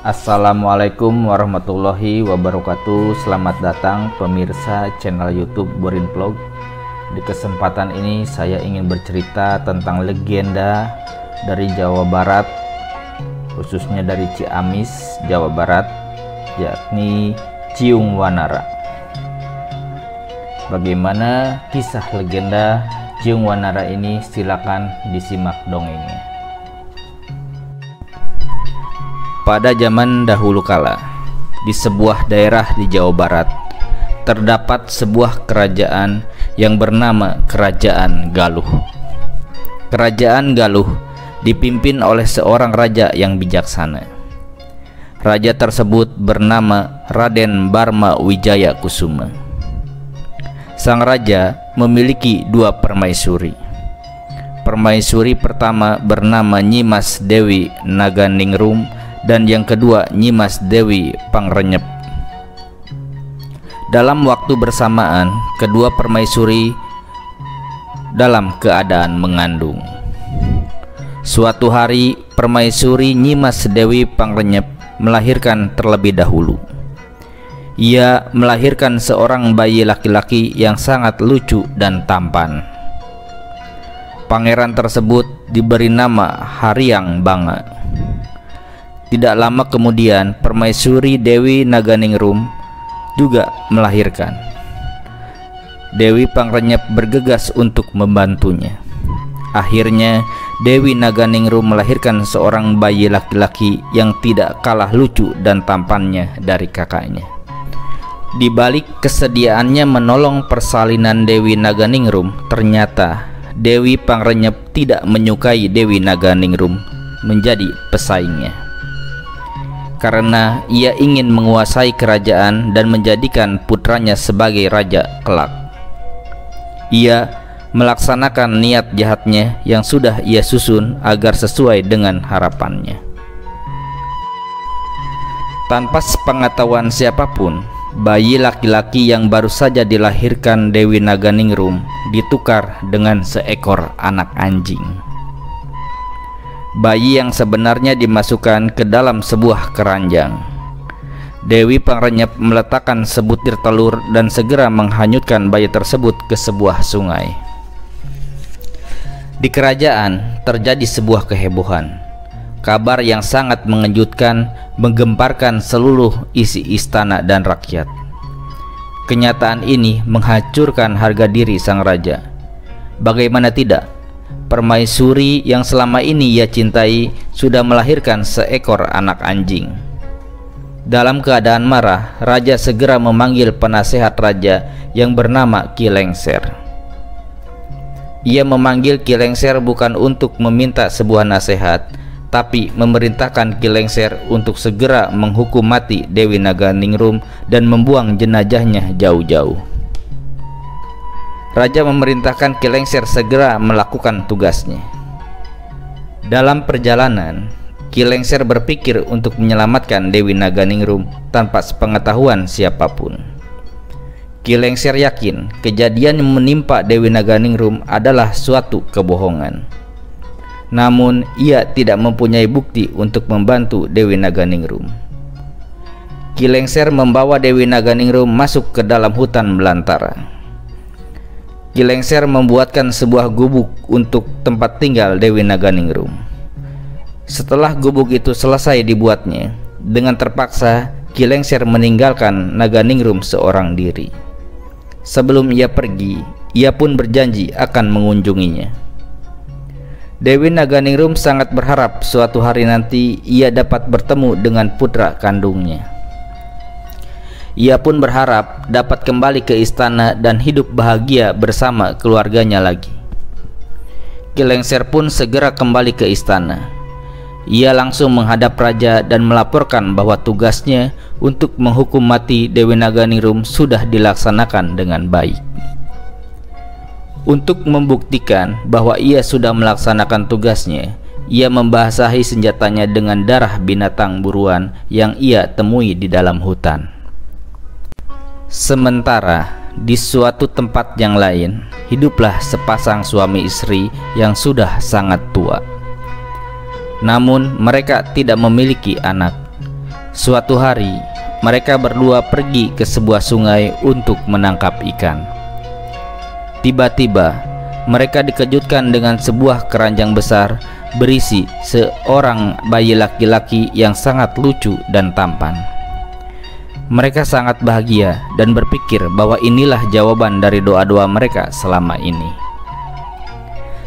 Assalamualaikum warahmatullahi wabarakatuh. Selamat datang pemirsa channel YouTube Borin Vlog. Di kesempatan ini saya ingin bercerita tentang legenda dari Jawa Barat, khususnya dari Ciamis, Jawa Barat, yakni Ciung Wanara. Bagaimana kisah legenda Ciung Wanara ini? Silakan disimak dongengnya. Pada zaman dahulu kala, di sebuah daerah di Jawa Barat, terdapat sebuah kerajaan yang bernama Kerajaan Galuh. Kerajaan Galuh dipimpin oleh seorang raja yang bijaksana. Raja tersebut bernama Raden Barma Wijaya Kusuma. Sang raja memiliki dua permaisuri. Permaisuri pertama bernama Nyimas Dewi Naganingrum dan yang kedua Nyimas Dewi Pangrenyep. Dalam waktu bersamaan, kedua permaisuri dalam keadaan mengandung. Suatu hari, permaisuri Nyimas Dewi Pangrenyep melahirkan terlebih dahulu. Ia melahirkan seorang bayi laki-laki yang sangat lucu dan tampan. Pangeran tersebut diberi nama Haryang Banga. Tidak lama kemudian, permaisuri Dewi Naganingrum juga melahirkan. Dewi Pangrenyep bergegas untuk membantunya. Akhirnya, Dewi Naganingrum melahirkan seorang bayi laki-laki yang tidak kalah lucu dan tampannya dari kakaknya. Di balik kesediaannya menolong persalinan Dewi Naganingrum, ternyata Dewi Pangrenyep tidak menyukai Dewi Naganingrum menjadi pesaingnya. Karena ia ingin menguasai kerajaan dan menjadikan putranya sebagai raja kelak. Ia melaksanakan niat jahatnya yang sudah ia susun agar sesuai dengan harapannya. Tanpa sepengetahuan siapapun, bayi laki-laki yang baru saja dilahirkan Dewi Naganingrum ditukar dengan seekor anak anjing. Bayi yang sebenarnya dimasukkan ke dalam sebuah keranjang. Dewi Pangrenyep meletakkan sebutir telur dan segera menghanyutkan bayi tersebut ke sebuah sungai. Di kerajaan terjadi sebuah kehebohan. Kabar yang sangat mengejutkan menggemparkan seluruh isi istana dan rakyat. Kenyataan ini menghancurkan harga diri sang raja. Bagaimana tidak? Permaisuri yang selama ini ia cintai sudah melahirkan seekor anak anjing. Dalam keadaan marah, raja segera memanggil penasehat raja yang bernama Ki Lengser. Ia memanggil Ki Lengser bukan untuk meminta sebuah nasihat, tapi memerintahkan Ki Lengser untuk segera menghukum mati Dewi Naganingrum dan membuang jenazahnya jauh-jauh. Raja memerintahkan Ki Lengser segera melakukan tugasnya. Dalam perjalanan, Ki Lengser berpikir untuk menyelamatkan Dewi Naganingrum tanpa sepengetahuan siapapun. Ki Lengser yakin kejadian yang menimpa Dewi Naganingrum adalah suatu kebohongan. Namun, ia tidak mempunyai bukti untuk membantu Dewi Naganingrum. Ki Lengser membawa Dewi Naganingrum masuk ke dalam hutan belantara. Ki Lengser membuatkan sebuah gubuk untuk tempat tinggal Dewi Naganingrum. Setelah gubuk itu selesai dibuatnya, dengan terpaksa Ki Lengser meninggalkan Naganingrum seorang diri. Sebelum ia pergi, ia pun berjanji akan mengunjunginya. Dewi Naganingrum sangat berharap suatu hari nanti ia dapat bertemu dengan putra kandungnya. Ia pun berharap dapat kembali ke istana dan hidup bahagia bersama keluarganya lagi. Ki Lengser pun segera kembali ke istana. Ia langsung menghadap raja dan melaporkan bahwa tugasnya untuk menghukum mati Dewi Naganingrum sudah dilaksanakan dengan baik. Untuk membuktikan bahwa ia sudah melaksanakan tugasnya, ia membasahi senjatanya dengan darah binatang buruan yang ia temui di dalam hutan. Sementara di suatu tempat yang lain, hiduplah sepasang suami istri yang sudah sangat tua. Namun mereka tidak memiliki anak. Suatu hari, mereka berdua pergi ke sebuah sungai untuk menangkap ikan. Tiba-tiba, mereka dikejutkan dengan sebuah keranjang besar berisi seorang bayi laki-laki yang sangat lucu dan tampan. Mereka sangat bahagia dan berpikir bahwa inilah jawaban dari doa-doa mereka selama ini.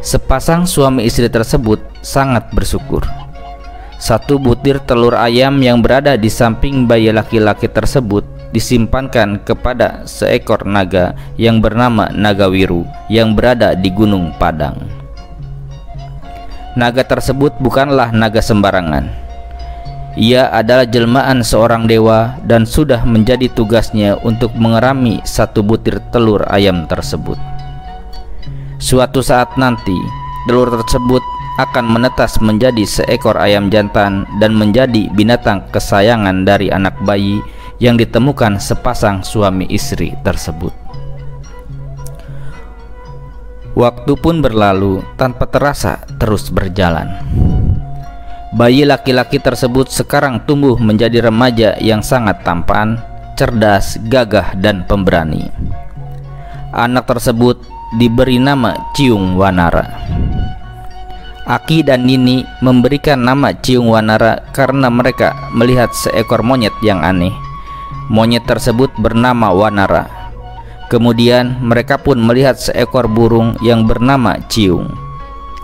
Sepasang suami istri tersebut sangat bersyukur. Satu butir telur ayam yang berada di samping bayi laki-laki tersebut disimpankan kepada seekor naga yang bernama Nagawiru yang berada di Gunung Padang. Naga tersebut bukanlah naga sembarangan. Ia adalah jelmaan seorang dewa dan sudah menjadi tugasnya untuk mengerami satu butir telur ayam tersebut. Suatu saat nanti, telur tersebut akan menetas menjadi seekor ayam jantan dan menjadi binatang kesayangan dari anak bayi yang ditemukan sepasang suami istri tersebut. Waktu pun berlalu tanpa terasa terus berjalan. Bayi laki-laki tersebut sekarang tumbuh menjadi remaja yang sangat tampan, cerdas, gagah, dan pemberani. Anak tersebut diberi nama Ciung Wanara. Aki dan Nini memberikan nama Ciung Wanara karena mereka melihat seekor monyet yang aneh. Monyet tersebut bernama Wanara. Kemudian mereka pun melihat seekor burung yang bernama Ciung.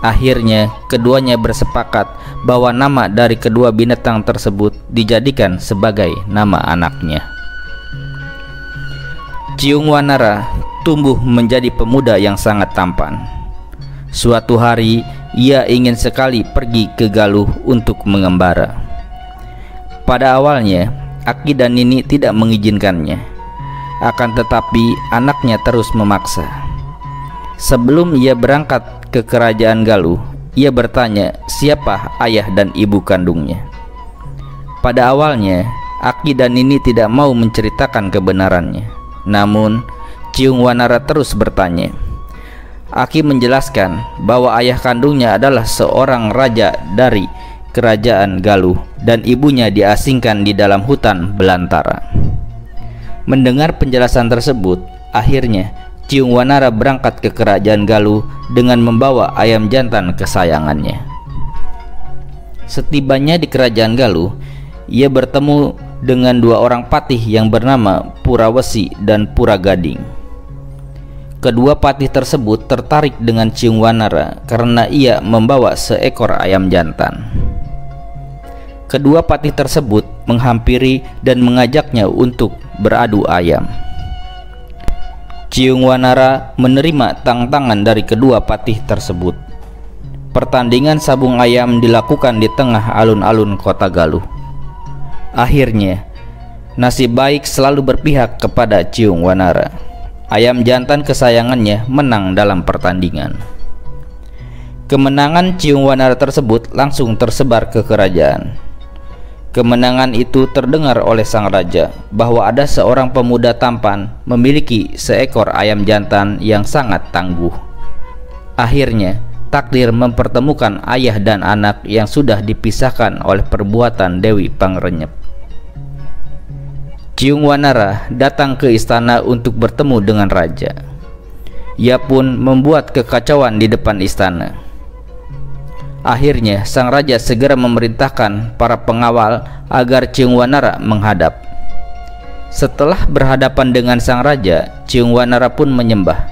Akhirnya keduanya bersepakat bahwa nama dari kedua binatang tersebut dijadikan sebagai nama anaknya. Ciung Wanara tumbuh menjadi pemuda yang sangat tampan. Suatu hari, ia ingin sekali pergi ke Galuh untuk mengembara. Pada awalnya, Aki dan Nini tidak mengizinkannya. Akan tetapi, anaknya terus memaksa. Sebelum ia berangkat ke kerajaan Galuh, ia bertanya siapa ayah dan ibu kandungnya. Pada awalnya, Aki dan Nini tidak mau menceritakan kebenarannya. Namun, Ciung Wanara terus bertanya. Aki menjelaskan bahwa ayah kandungnya adalah seorang raja dari kerajaan Galuh dan ibunya diasingkan di dalam hutan belantara. Mendengar penjelasan tersebut, akhirnya Ciung Wanara berangkat ke kerajaan Galuh dengan membawa ayam jantan kesayangannya. Setibanya di kerajaan Galuh, ia bertemu dengan dua orang patih yang bernama Purawesi dan Puragading. Kedua patih tersebut tertarik dengan Ciung Wanara karena ia membawa seekor ayam jantan. Kedua patih tersebut menghampiri dan mengajaknya untuk beradu ayam. Ciung Wanara menerima tantangan dari kedua patih tersebut. Pertandingan sabung ayam dilakukan di tengah alun-alun kota Galuh. Akhirnya, nasib baik selalu berpihak kepada Ciung Wanara. Ayam jantan kesayangannya menang dalam pertandingan. Kemenangan Ciung Wanara tersebut langsung tersebar ke kerajaan. Kemenangan itu terdengar oleh sang raja bahwa ada seorang pemuda tampan memiliki seekor ayam jantan yang sangat tangguh. Akhirnya, takdir mempertemukan ayah dan anak yang sudah dipisahkan oleh perbuatan Dewi Pangrenyep. Ciung Wanara datang ke istana untuk bertemu dengan raja. Ia pun membuat kekacauan di depan istana. Akhirnya sang raja segera memerintahkan para pengawal agar Ciung Wanara menghadap. Setelah berhadapan dengan sang raja, Ciung Wanara pun menyembah.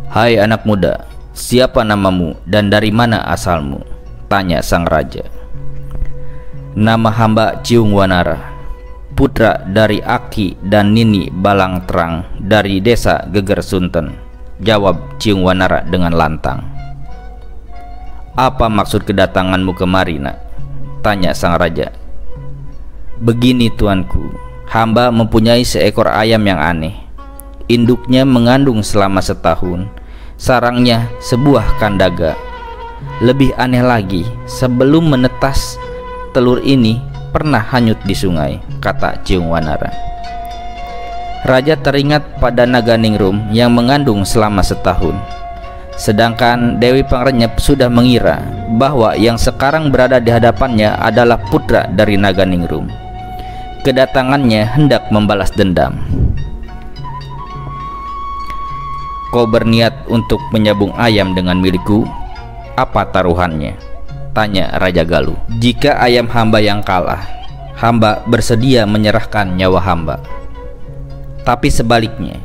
"Hai anak muda, siapa namamu dan dari mana asalmu?" tanya sang raja. "Nama hamba Ciung Wanara, putra dari Aki dan Nini Balang Terang dari desa Geger Sunten," jawab Ciung Wanara dengan lantang. "Apa maksud kedatanganmu kemari, nak?" tanya sang raja. "Begini tuanku, hamba mempunyai seekor ayam yang aneh. Induknya mengandung selama setahun, sarangnya sebuah kandaga. Lebih aneh lagi, sebelum menetas telur ini pernah hanyut di sungai," kata Ciung Wanara. Raja teringat pada naga ningrum yang mengandung selama setahun. Sedangkan Dewi Pangrenyep sudah mengira bahwa yang sekarang berada di hadapannya adalah putra dari Naganingrum. Kedatangannya hendak membalas dendam. "Kau berniat untuk menyambung ayam dengan milikku? Apa taruhannya?" tanya Raja Galuh. "Jika ayam hamba yang kalah, hamba bersedia menyerahkan nyawa hamba. Tapi sebaliknya,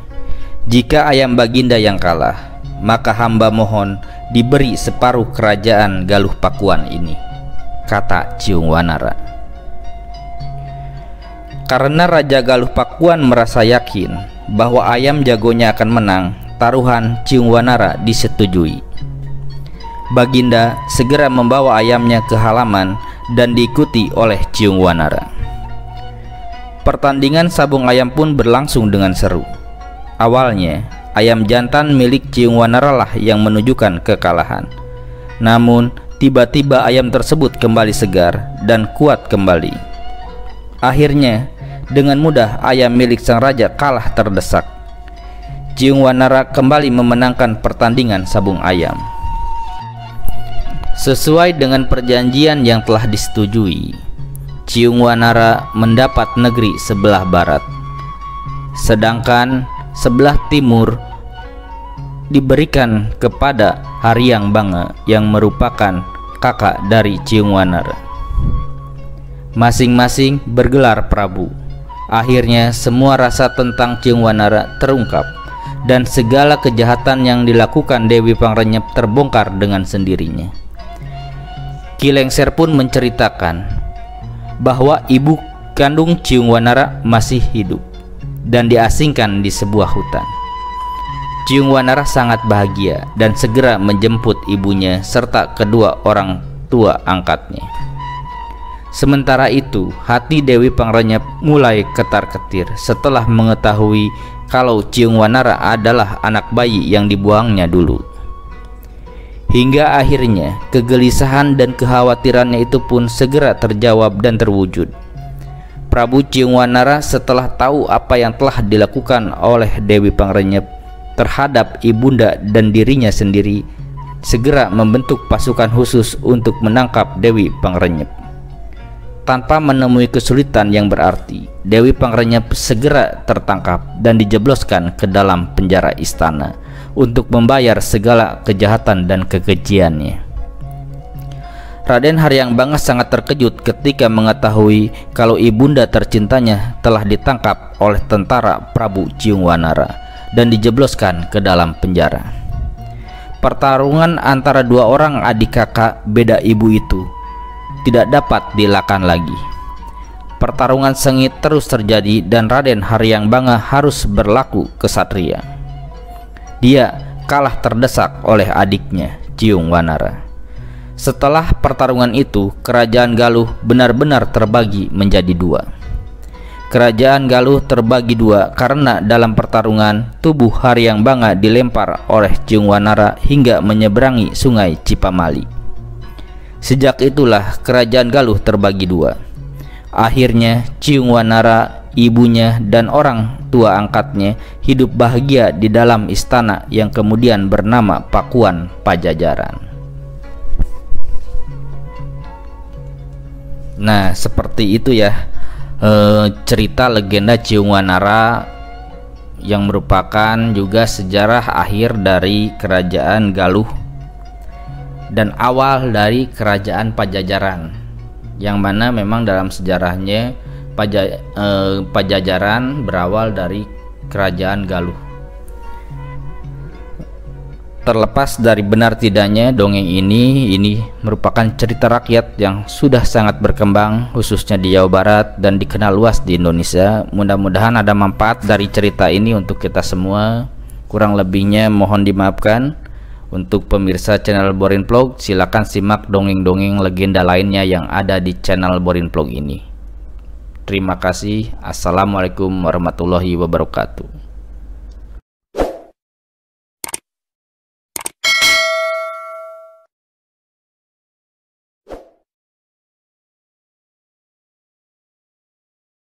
jika ayam Baginda yang kalah, maka hamba mohon diberi separuh kerajaan Galuh Pakuan ini," kata Ciung Wanara. Karena Raja Galuh Pakuan merasa yakin bahwa ayam jagonya akan menang, taruhan Ciung Wanara disetujui. Baginda segera membawa ayamnya ke halaman dan diikuti oleh Ciung Wanara. Pertandingan sabung ayam pun berlangsung dengan seru. Awalnya, ayam jantan milik Ciung Wanara lah yang menunjukkan kekalahan. Namun, tiba-tiba ayam tersebut kembali segar dan kuat kembali. Akhirnya, dengan mudah ayam milik sang raja kalah terdesak. Ciung Wanara kembali memenangkan pertandingan sabung ayam. Sesuai dengan perjanjian yang telah disetujui, Ciung Wanara mendapat negeri sebelah barat, sedangkan sebelah timur diberikan kepada Haryang Banga yang merupakan kakak dari Ciung Wanara. Masing-masing bergelar Prabu. Akhirnya semua rasa tentang Ciung Wanara terungkap dan segala kejahatan yang dilakukan Dewi Pangrenyep terbongkar dengan sendirinya. Ki Lengser pun menceritakan bahwa ibu kandung Ciung Wanara masih hidup dan diasingkan di sebuah hutan. Ciung Wanara sangat bahagia dan segera menjemput ibunya serta kedua orang tua angkatnya. Sementara itu, hati Dewi Pangrenyep mulai ketar-ketir setelah mengetahui kalau Ciung Wanara adalah anak bayi yang dibuangnya dulu. Hingga akhirnya kegelisahan dan kekhawatirannya itu pun segera terjawab dan terwujud. Prabu Ciung Wanara setelah tahu apa yang telah dilakukan oleh Dewi Pangrenyep terhadap ibunda dan dirinya sendiri, segera membentuk pasukan khusus untuk menangkap Dewi Pangrenyep. Tanpa menemui kesulitan yang berarti, Dewi Pangrenyep segera tertangkap dan dijebloskan ke dalam penjara istana untuk membayar segala kejahatan dan kekejiannya. Raden Haryang Banga sangat terkejut ketika mengetahui kalau ibunda tercintanya telah ditangkap oleh tentara Prabu Ciung Wanara dan dijebloskan ke dalam penjara. Pertarungan antara dua orang adik kakak beda ibu itu tidak dapat dielakkan lagi. Pertarungan sengit terus terjadi dan Raden Haryang Banga harus berlaku kesatria. Dia kalah terdesak oleh adiknya Ciung Wanara. Setelah pertarungan itu, kerajaan Galuh benar-benar terbagi menjadi dua. Kerajaan Galuh terbagi dua karena dalam pertarungan tubuh Haryang Banga dilempar oleh Ciung Wanara hingga menyeberangi sungai Cipamali. Sejak itulah kerajaan Galuh terbagi dua. Akhirnya Ciung Wanara, ibunya dan orang tua angkatnya hidup bahagia di dalam istana yang kemudian bernama Pakuan Pajajaran. Nah, seperti itu ya cerita legenda Ciung Wanara yang merupakan juga sejarah akhir dari kerajaan Galuh dan awal dari kerajaan Pajajaran, yang mana memang dalam sejarahnya Pajajaran berawal dari kerajaan Galuh. Terlepas dari benar tidaknya dongeng ini merupakan cerita rakyat yang sudah sangat berkembang khususnya di Jawa Barat dan dikenal luas di Indonesia. Mudah-mudahan ada manfaat dari cerita ini untuk kita semua. Kurang lebihnya mohon dimaafkan. Untuk pemirsa channel Borin Vlog, silakan simak dongeng-dongeng legenda lainnya yang ada di channel Borin Vlog ini. Terima kasih. Assalamualaikum warahmatullahi wabarakatuh.